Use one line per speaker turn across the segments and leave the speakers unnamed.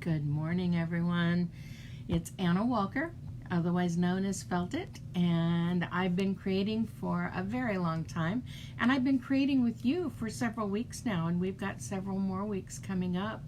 Good morning, everyone. It's Anna Walker, otherwise known as FELTit, and I've been creating for a very long time, and I've been creating with you for several weeks now, and we've got several more weeks coming up.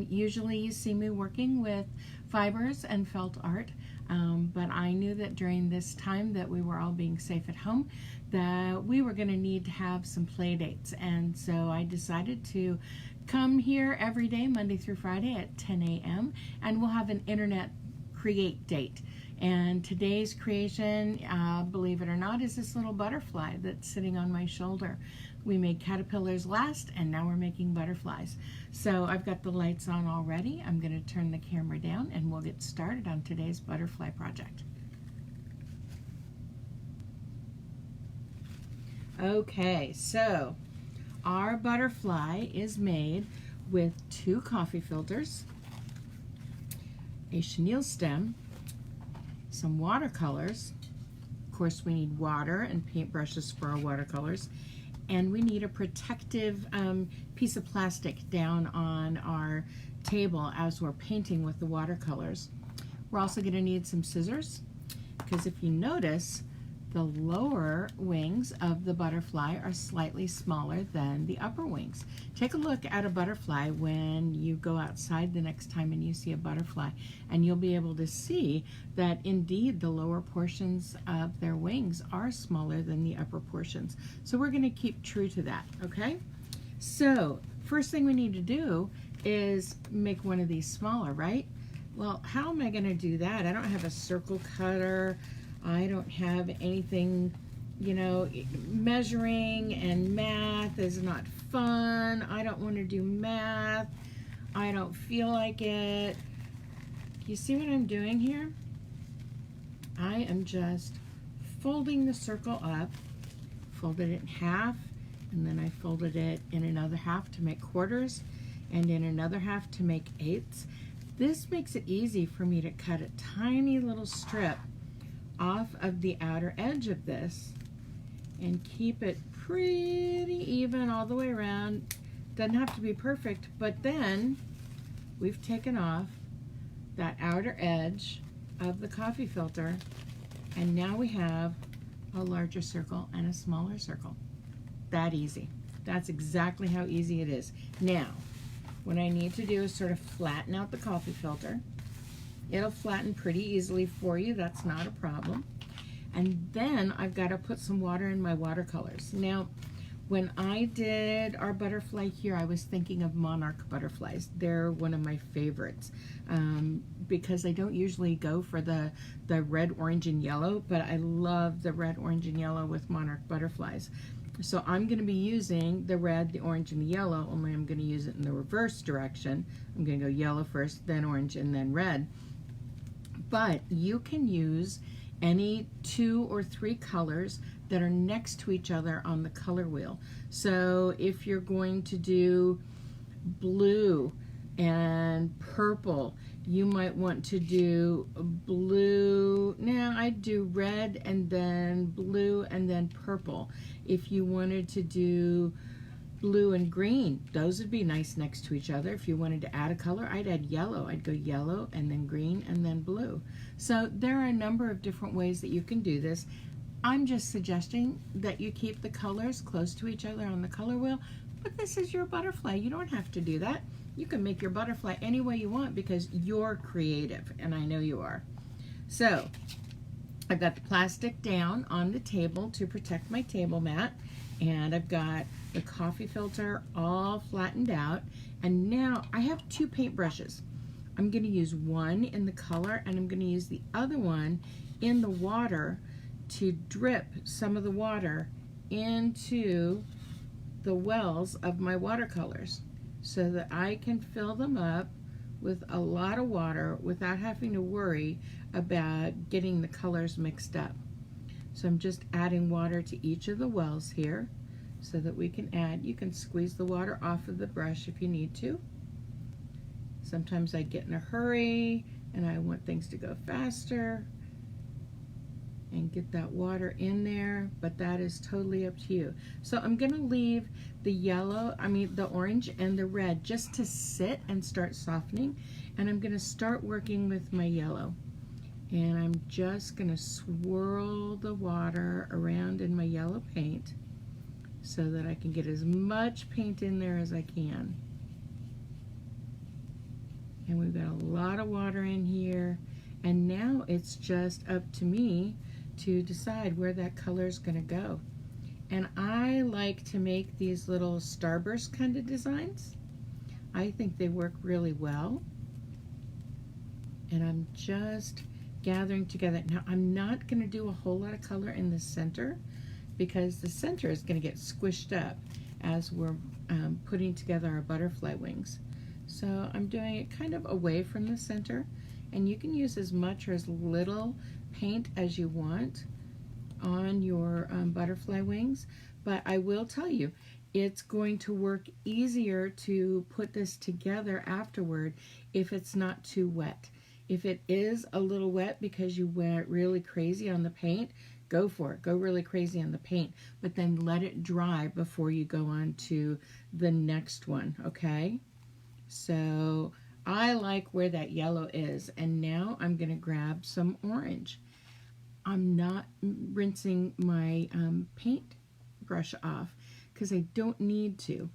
Usually you see me working with fibers and felt art, but I knew that during this time that we were all being safe at home, that we were going to need to have some play dates, and so I decided to come here every day, Monday through Friday at 10 a.m. and we'll have an internet create date. And today's creation, believe it or not, is this little butterfly that's sitting on my shoulder. We made caterpillars last, and now we're making butterflies. So I've got the lights on already. I'm going to turn the camera down and we'll get started on today's butterfly project. Okay, so our butterfly is made with 2 coffee filters, a chenille stem, some watercolors. Of course, we need water and paintbrushes for our watercolors, and we need a protective piece of plastic down on our table as we're painting with the watercolors. We're also going to need some scissors, because if you notice, the lower wings of the butterfly are slightly smaller than the upper wings. Take a look at a butterfly when you go outside the next time and you see a butterfly, and you'll be able to see that indeed the lower portions of their wings are smaller than the upper portions. So we're going to keep true to that, okay? So first thing we need to do is make one of these smaller, right? Well, how am I going to do that? I don't have a circle cutter. I don't have anything, you know, measuring and math is not fun. I don't want to do math. I don't feel like it. You see what I'm doing here? I am just folding the circle up, folded it in half, and then I folded it in another half to make quarters, and in another half to make eighths. This makes it easy for me to cut a tiny little strip off of the outer edge of this and keep it pretty even all the way around. Doesn't have to be perfect, but then we've taken off that outer edge of the coffee filter, and now we have a larger circle and a smaller circle. That easy. That's exactly how easy it is. Now, what I need to do is sort of flatten out the coffee filter. It'll flatten pretty easily for you. That's not a problem. And then I've got to put some water in my watercolors. Now, when I did our butterfly here, I was thinking of monarch butterflies. They're one of my favorites because I don't usually go for the red, orange, and yellow, but I love the red, orange, and yellow with monarch butterflies. So I'm going to be using the red, the orange, and the yellow, only I'm going to use it in the reverse direction. I'm going to go yellow first, then orange, and then red. But you can use any 2 or 3 colors that are next to each other on the color wheel. So if you're going to do blue and purple, you might want to do blue. Now I'd do red and then blue and then purple. If you wanted to do blue and green, those would be nice next to each other. If you wanted to add a color, I'd add yellow. I'd go yellow and then green and then blue. So there are a number of different ways that you can do this. I'm just suggesting that you keep the colors close to each other on the color wheel, but this is your butterfly. You don't have to do that. You can make your butterfly any way you want because you're creative, and I know you are. So I've got the plastic down on the table to protect my table mat, and I've got the coffee filter all flattened out, and now I have 2 paintbrushes. I'm going to use one in the color, and I'm going to use the other one in the water to drip some of the water into the wells of my watercolors so that I can fill them up with a lot of water without having to worry about getting the colors mixed up. So I'm just adding water to each of the wells here so that we can add, you can squeeze the water off of the brush if you need to. Sometimes I get in a hurry and I want things to go faster. and get that water in there, but that is totally up to you. So I'm gonna leave the the orange and the red just to sit and start softening, and I'm gonna start working with my yellow. And I'm just gonna swirl the water around in my yellow paint so that I can get as much paint in there as I can. And we've got a lot of water in here, and now it's just up to me to decide where that color is going to go. And I like to make these little starburst kind of designs. I think they work really well. And I'm just gathering together. Now I'm not going to do a whole lot of color in the center because the center is going to get squished up as we're putting together our butterfly wings. So I'm doing it kind of away from the center, and you can use as much or as little paint as you want on your butterfly wings, but I will tell you, it's going to work easier to put this together afterward if it's not too wet. If it is a little wet because you went really crazy on the paint, go for it. Go really crazy on the paint, but then let it dry before you go on to the next one, okay? So I like where that yellow is, and now I'm going to grab some orange. I'm not rinsing my paint brush off because I don't need to.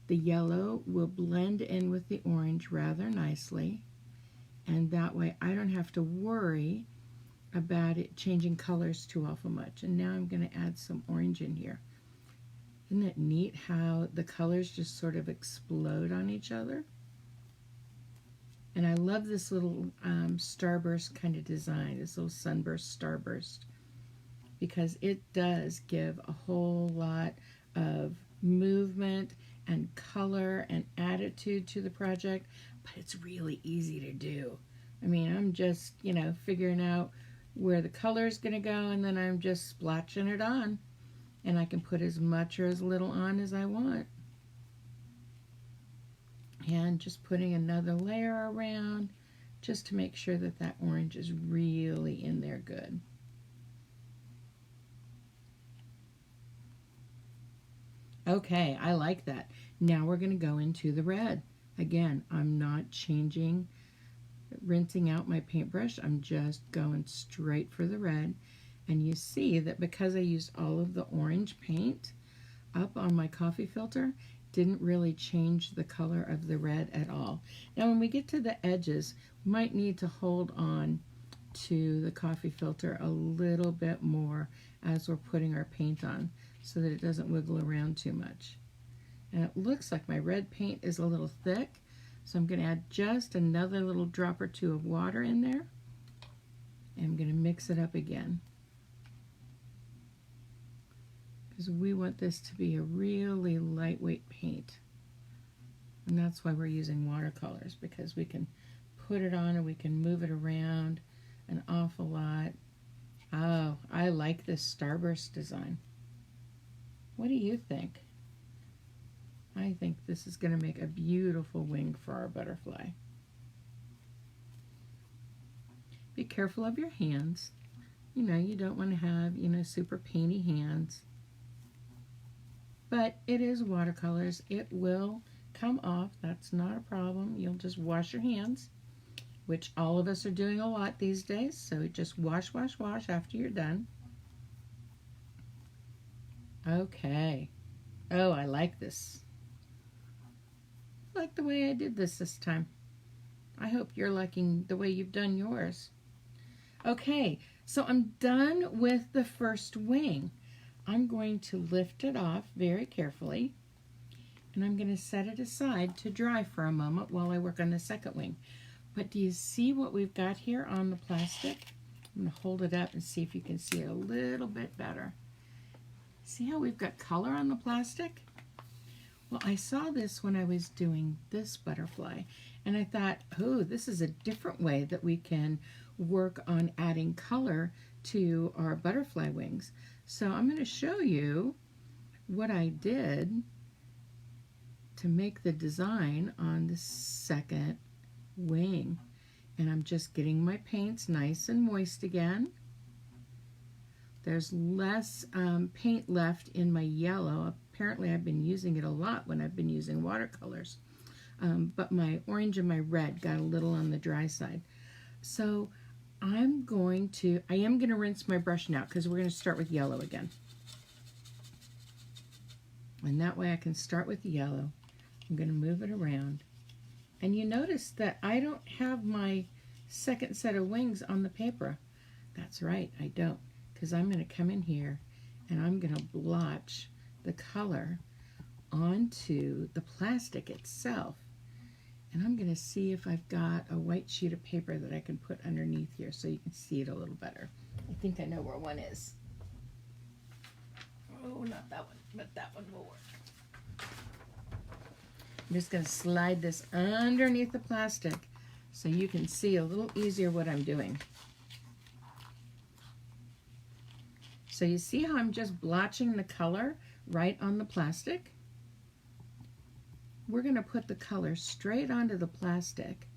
The yellow will blend in with the orange rather nicely, and that way I don't have to worry about it changing colors too awful much. And now I'm going to add some orange in here. Isn't it neat how the colors just sort of explode on each other? And I love this little starburst kind of design, this little sunburst starburst, because it does give a whole lot of movement and color and attitude to the project, but it's really easy to do. I mean, I'm just, figuring out where the color is going to go, and then I'm just splotching it on, and I can put as much or as little on as I want. And just putting another layer around just to make sure that that orange is really in there good. Okay, I like that. Now we're going to go into the red. Again, I'm not rinsing out my paintbrush. I'm just going straight for the red. And you see that because I used all of the orange paint up on my coffee filter, didn't really change the color of the red at all. Now when we get to the edges, we might need to hold on to the coffee filter a little bit more as we're putting our paint on so that it doesn't wiggle around too much. And it looks like my red paint is a little thick, so I'm going to add just another little drop or two of water in there, and I'm going to mix it up again, because we want this to be a really lightweight paint. And that's why we're using watercolors, because we can put it on and we can move it around an awful lot. Oh, I like this starburst design. What do you think? I think this is going to make a beautiful wing for our butterfly. Be careful of your hands. You don't want to have, super painty hands. But it is watercolors. It will come off. That's not a problem. You'll just wash your hands, which all of us are doing a lot these days. So just wash, wash, wash after you're done. Okay. Oh, I like this. I like the way I did this time. I hope you're liking the way you've done yours. Okay, so I'm done with the first wing. I'm going to lift it off very carefully, and I'm going to set it aside to dry for a moment while I work on the second wing. But do you see what we've got here on the plastic? I'm going to hold it up and see if you can see it a little bit better. See how we've got color on the plastic? Well, I saw this when I was doing this butterfly, and I thought, oh, this is a different way that we can work on adding color to our butterfly wings. So I'm going to show you what I did to make the design on the second wing. And I'm just getting my paints nice and moist again. There's less paint left in my yellow. Apparently I've been using it a lot when I've been using watercolors. But my orange and my red got a little on the dry side. So I am going to rinse my brush now because we're going to start with yellow again. And that way I can start with yellow. I'm going to move it around. And you notice that I don't have my second set of wings on the paper. That's right, I don't. Because I'm going to come in here and I'm going to blotch the color onto the plastic itself. And I'm going to see if I've got a white sheet of paper that I can put underneath here so you can see it a little better. I think I know where one is. Oh, not that one, but that one will work. I'm just going to slide this underneath the plastic so you can see a little easier what I'm doing. So you see how I'm just blotching the color right on the plastic? We're going to put the color straight onto the plastic.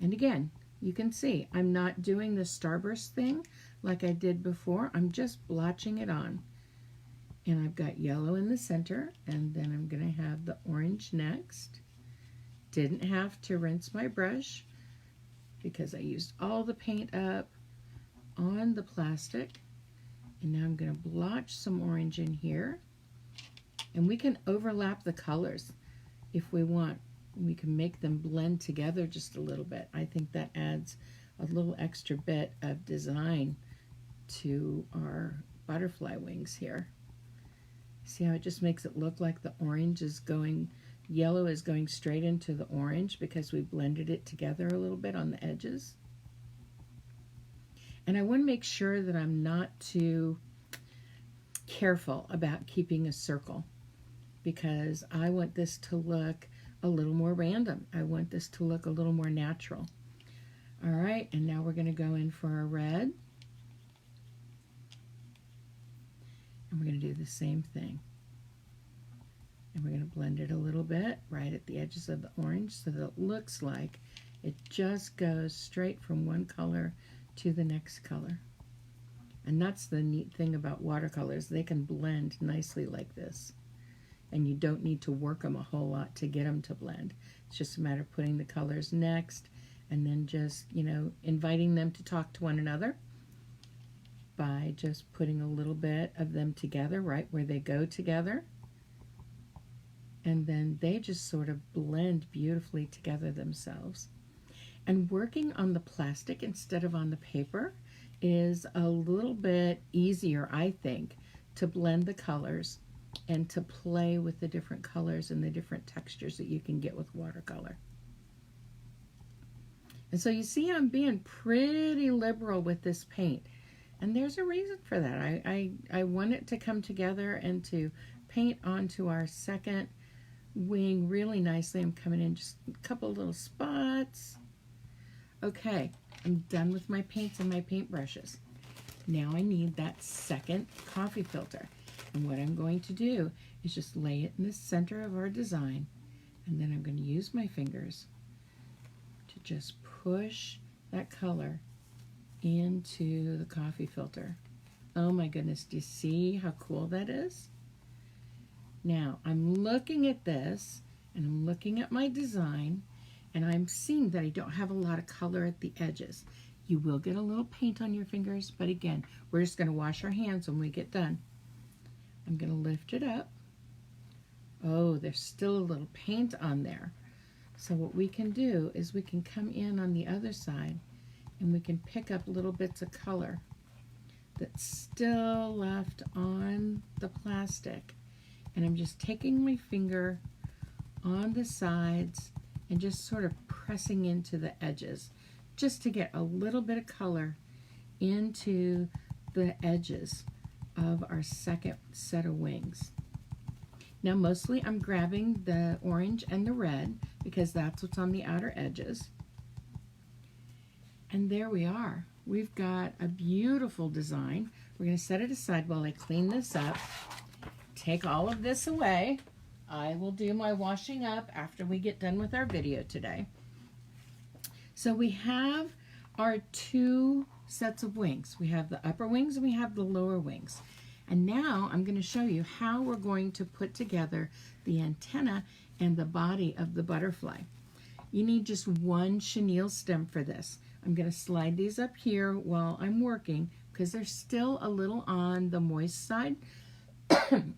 And again, you can see I'm not doing the starburst thing like I did before. I'm just blotching it on. And I've got yellow in the center, and then I'm going to have the orange next. Didn't have to rinse my brush because I used all the paint up on the plastic. And now I'm going to blotch some orange in here. And we can overlap the colors if we want. We can make them blend together just a little bit. I think that adds a little extra bit of design to our butterfly wings here. See how it just makes it look like the orange is going, yellow is going straight into the orange because we blended it together a little bit on the edges. And I want to make sure that I'm not too careful about keeping a circle because I want this to look a little more random. I want this to look a little more natural. All right, and now we're going to go in for our red. And we're going to do the same thing. And we're going to blend it a little bit right at the edges of the orange so that it looks like it just goes straight from one color to the next color. And that's the neat thing about watercolors. They can blend nicely like this. And you don't need to work them a whole lot to get them to blend. It's just a matter of putting the colors next and then just, you know, inviting them to talk to one another by just putting a little bit of them together right where they go together. And then they just sort of blend beautifully together themselves. And working on the plastic instead of on the paper is a little bit easier, I think, to blend the colors and to play with the different colors and the different textures that you can get with watercolor. And so you see I'm being pretty liberal with this paint. And there's a reason for that. I want it to come together and to paint onto our second wing really nicely. I'm coming in just a couple little spots. Okay, I'm done with my paints and my paintbrushes. Now I need that second coffee filter. And what I'm going to do is just lay it in the center of our design. And then I'm going to use my fingers to just push that color into the coffee filter. Oh my goodness, do you see how cool that is? Now, I'm looking at this, and I'm looking at my design, and I'm seeing that I don't have a lot of color at the edges. You will get a little paint on your fingers, but again, we're just going to wash our hands when we get done. I'm going to lift it up. Oh, there's still a little paint on there. So what we can do is we can come in on the other side and we can pick up little bits of color that's still left on the plastic. And I'm just taking my finger on the sides and just sort of pressing into the edges just to get a little bit of color into the edges of our second set of wings. Now mostly I'm grabbing the orange and the red because that's what's on the outer edges. And there we are. We've got a beautiful design. We're going to set it aside while I clean this up. Take all of this away. I will do my washing up after we get done with our video today. So we have our two sets of wings. We have the upper wings and we have the lower wings. And now I'm going to show you how we're going to put together the antenna and the body of the butterfly. You need just one chenille stem for this. I'm going to slide these up here while I'm working because they're still a little on the moist side.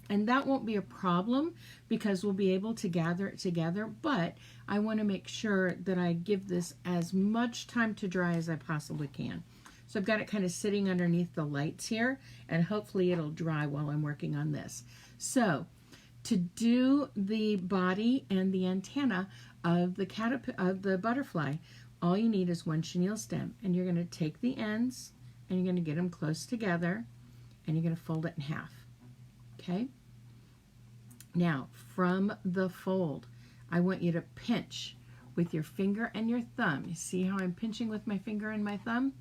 And that won't be a problem because we'll be able to gather it together, but I want to make sure that I give this as much time to dry as I possibly can. So I've got it kind of sitting underneath the lights here, and hopefully it'll dry while I'm working on this. So to do the body and the antenna of the butterfly, all you need is one chenille stem, and you're going to take the ends and you're going to get them close together and you're going to fold it in half. Okay? Now, from the fold, I want you to pinch with your finger and your thumb. You see how I'm pinching with my finger and my thumb?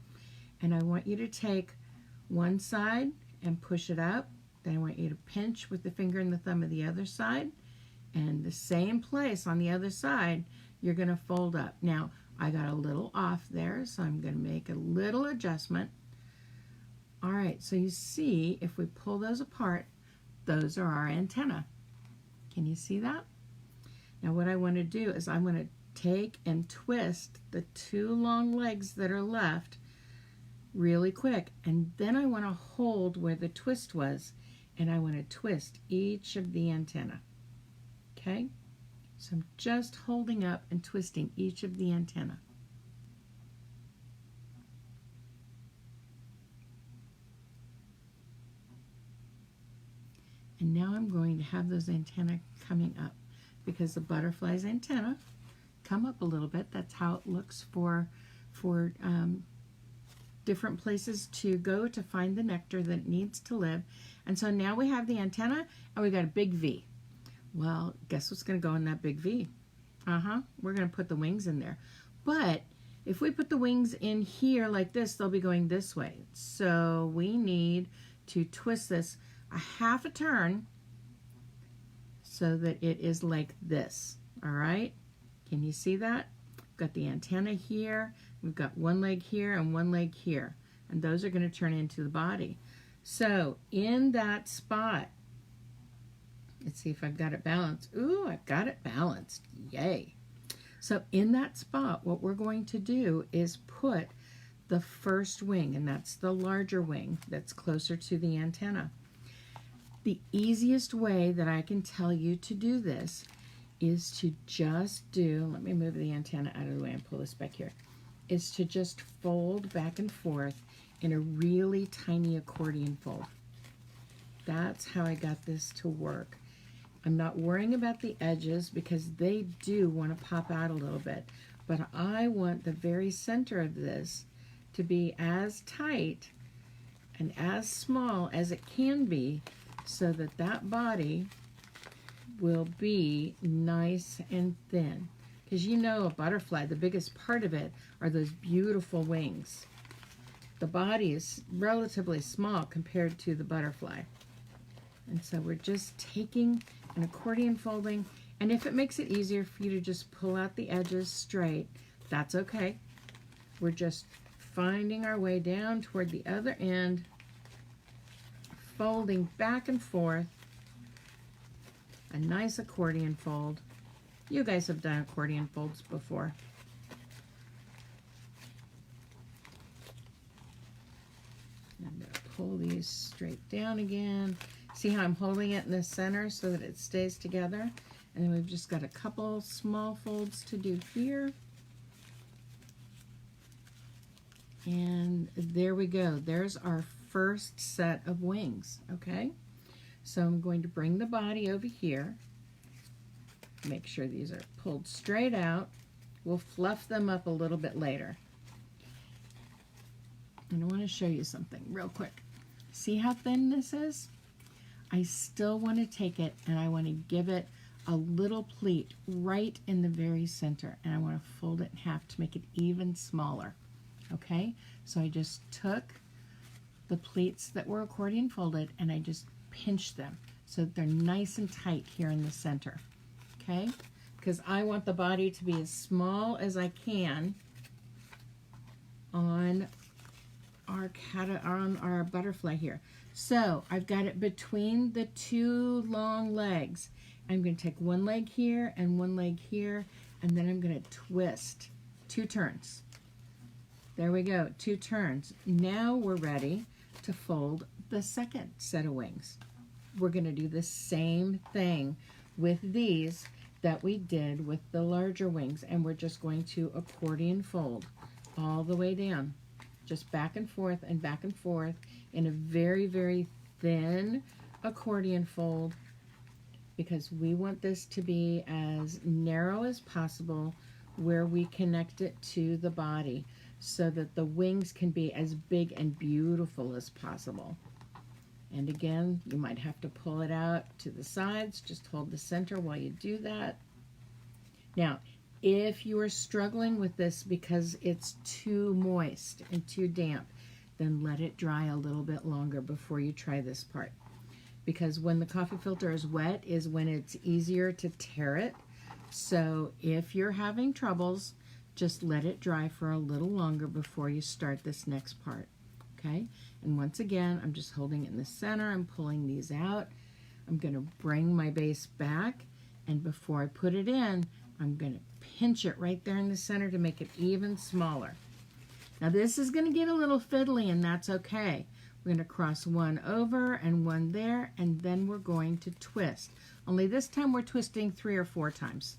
And I want you to take one side and push it up. Then I want you to pinch with the finger and the thumb of the other side. And the same place on the other side, you're going to fold up. Now, I got a little off there, so I'm going to make a little adjustment. All right, so you see, if we pull those apart, those are our antenna. Can you see that? Now what I want to do is I'm going to take and twist the two long legs that are left really quick, and then I want to hold where the twist was, and I want to twist each of the antenna. Okay? So I'm just holding up and twisting each of the antenna. And now I'm going to have those antennae coming up because the butterfly's antenna come up a little bit. That's how it looks for different places to go to find the nectar that it needs to live. And so now we have the antenna and we got a big V. Well, guess what's going to go in that big V? We're going to put the wings in there. But if we put the wings in here like this, they'll be going this way. So we need to twist this a half a turn so that it is like this. All right, can you see that? We've got the antenna here, we've got one leg here and one leg here, and those are going to turn into the body. So in that spot, let's see if I've got it balanced. Ooh, I've got it balanced. Yay. So in that spot, what we're going to do is put the first wing, and that's the larger wing that's closer to the antenna. The easiest way that I can tell you to do this is to just do, let me move the antenna out of the way and pull this back here, is to just fold back and forth in a really tiny accordion fold. That's how I got this to work. I'm not worrying about the edges because they do want to pop out a little bit, but I want the very center of this to be as tight and as small as it can be, so that that body will be nice and thin. Because you know a butterfly, the biggest part of it are those beautiful wings. The body is relatively small compared to the butterfly. And so we're just taking an accordion folding, and if it makes it easier for you to just pull out the edges straight, that's okay. We're just finding our way down toward the other end, folding back and forth, a nice accordion fold. You guys have done accordion folds before. I'm going to pull these straight down again. See how I'm holding it in the center so that it stays together? And then we've just got a couple small folds to do here. And there we go. There's our first set of wings, okay? So I'm going to bring the body over here. Make sure these are pulled straight out. We'll fluff them up a little bit later. And I want to show you something real quick. See how thin this is? I still want to take it and I want to give it a little pleat right in the very center. And I want to fold it in half to make it even smaller. Okay? So I just took the pleats that were accordion folded and I just pinched them so that they're nice and tight here in the center. Okay? Because I want the body to be as small as I can on our butterfly here. So I've got it between the two long legs. I'm going to take one leg here and one leg here, and then I'm going to twist 2 turns. There we go, 2 turns. Now we're ready to fold the second set of wings. We're going to do the same thing with these that we did with the larger wings, and we're just going to accordion fold all the way down, just back and forth in a very, very thin accordion fold, because we want this to be as narrow as possible where we connect it to the body so that the wings can be as big and beautiful as possible. And again, you might have to pull it out to the sides. Just hold the center while you do that. Now, if you are struggling with this because it's too moist and too damp, then let it dry a little bit longer before you try this part. Because when the coffee filter is wet is when it's easier to tear it. So if you're having troubles, just let it dry for a little longer before you start this next part. Okay? And once again, I'm just holding it in the center. I'm pulling these out. I'm going to bring my base back, and before I put it in, I'm going to pinch it right there in the center to make it even smaller. Now this is going to get a little fiddly, and that's okay. We're going to cross one over and one there, and then we're going to twist. Only this time we're twisting 3 or 4 times.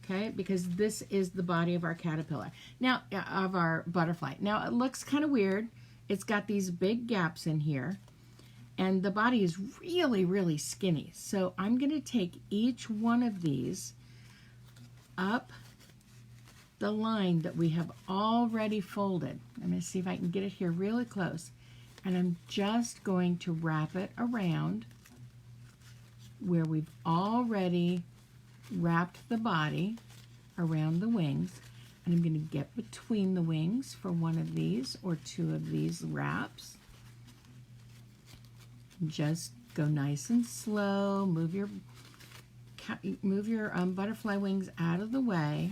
Okay, because this is the body of our caterpillar. Now, of our butterfly. Now it looks kind of weird. It's got these big gaps in here, and the body is really, really skinny. So I'm going to take each one of these up the line that we have already folded. I'm going to see if I can get it here really close. And I'm just going to wrap it around where we've already wrapped the body around the wings. And I'm going to get between the wings for one of these or 2 of these wraps. Just go nice and slow. Move your butterfly wings out of the way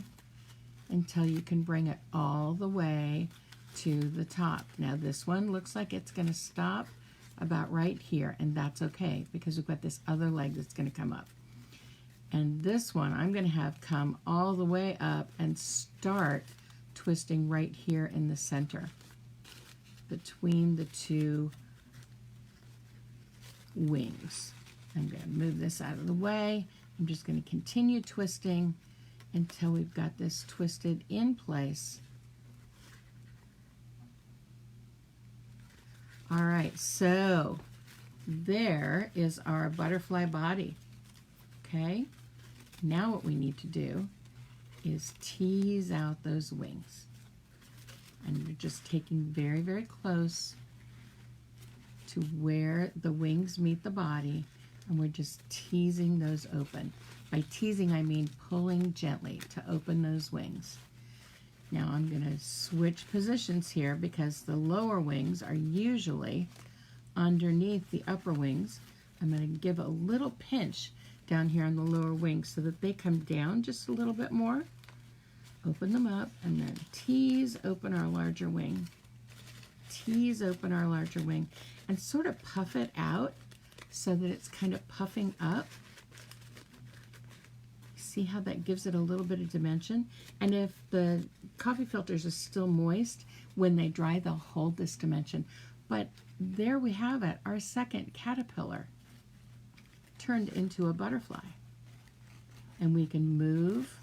until you can bring it all the way to the top. Now this one looks like it's going to stop about right here, and that's okay because we've got this other leg that's going to come up. And this one I'm going to have come all the way up and start twisting right here in the center between the 2 wings. I'm going to move this out of the way. I'm just going to continue twisting until we've got this twisted in place. All right, so there is our butterfly body. Okay, now what we need to do is tease out those wings. And we're just taking very, very close to where the wings meet the body, and we're just teasing those open. By teasing, I mean pulling gently to open those wings. Now I'm going to switch positions here because the lower wings are usually underneath the upper wings. I'm going to give a little pinch down here on the lower wings so that they come down just a little bit more. Open them up and then tease open our larger wing. Tease open our larger wing and sort of puff it out so that it's kind of puffing up. See how that gives it a little bit of dimension? And if the coffee filters are still moist, when they dry, they'll hold this dimension. But there we have it, our second caterpillar turned into a butterfly. And we can move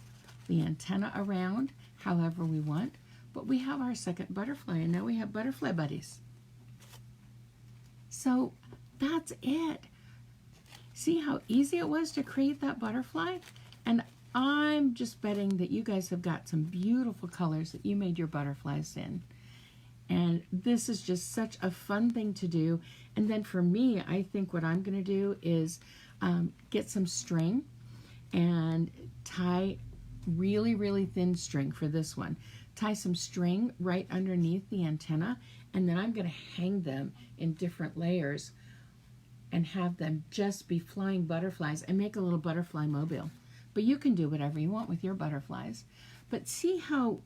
the antenna around however we want, but we have our second butterfly, and now we have butterfly buddies. So that's it. See how easy it was to create that butterfly? And I'm just betting that you guys have got some beautiful colors that you made your butterflies in. And this is just such a fun thing to do. And then for me, I think what I'm going to do is get some string and tie really, really thin string for this one. Tie some string right underneath the antenna, and then I'm going to hang them in different layers and have them just be flying butterflies and make a little butterfly mobile. But you can do whatever you want with your butterflies. But see how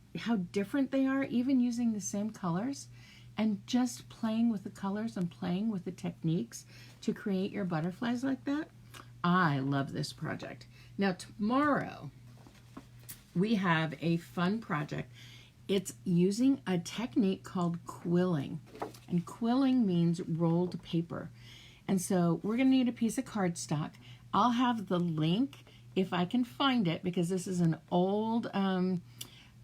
different they are, even using the same colors? and just playing with the colors and playing with the techniques to create your butterflies like that. I love this project. Now tomorrow we have a fun project. It's using a technique called quilling, and quilling means rolled paper. And so we're going to need a piece of cardstock. I'll have the link if I can find it, because this is an old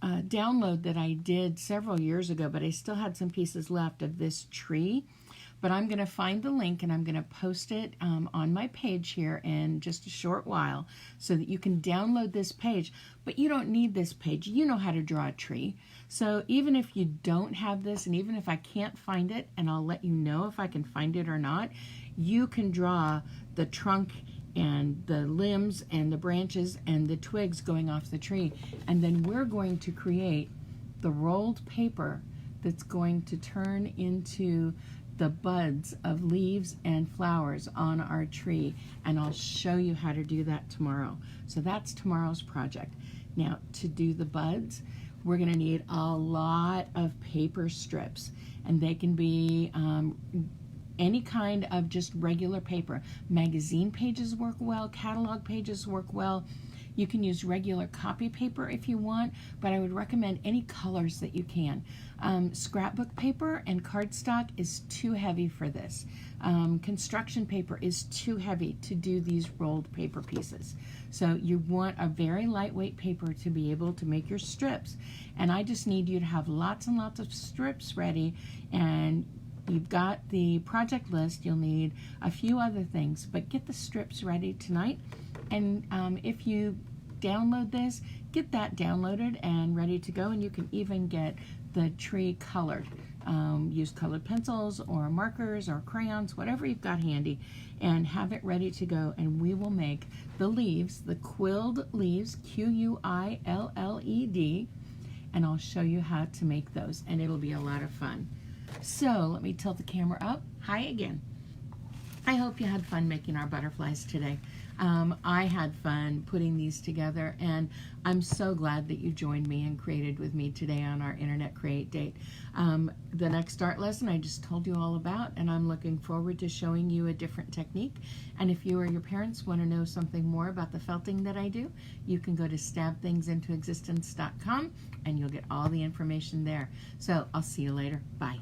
download that I did several years ago, but I still had some pieces left of this tree. But I'm going to find the link and I'm going to post it on my page here in just a short while so that you can download this page. But you don't need this page. You know how to draw a tree. So even if you don't have this, and even if I can't find it, and I'll let you know if I can find it or not, you can draw the trunk and the limbs and the branches and the twigs going off the tree. And then we're going to create the rolled paper that's going to turn into the buds of leaves and flowers on our tree, and I'll show you how to do that tomorrow. So that's tomorrow's project. Now, to do the buds, we're going to need a lot of paper strips, and they can be any kind of just regular paper. Magazine pages work well, catalog pages work well. You can use regular copy paper if you want, but I would recommend any colors that you can. Scrapbook paper and cardstock is too heavy for this. Construction paper is too heavy to do these rolled paper pieces. So you want a very lightweight paper to be able to make your strips. And I just need you to have lots and lots of strips ready, and you've got the project list. You'll need a few other things, but get the strips ready tonight. And if you download this, get that downloaded and ready to go. And you can even get the tree colored. Use colored pencils or markers or crayons, whatever you've got handy, and have it ready to go. And we will make the leaves, the quilled leaves, Q-U-I-L-L-E-D, and I'll show you how to make those, and it'll be a lot of fun. So let me tilt the camera up. Hi again. I hope you had fun making our butterflies today. I had fun putting these together, and I'm so glad that you joined me and created with me today on our Internet Create Date. The next art lesson I just told you all about, and I'm looking forward to showing you a different technique. And if you or your parents want to know something more about the felting that I do, you can go to stabthingsintoexistence.com and you'll get all the information there. So I'll see you later. Bye.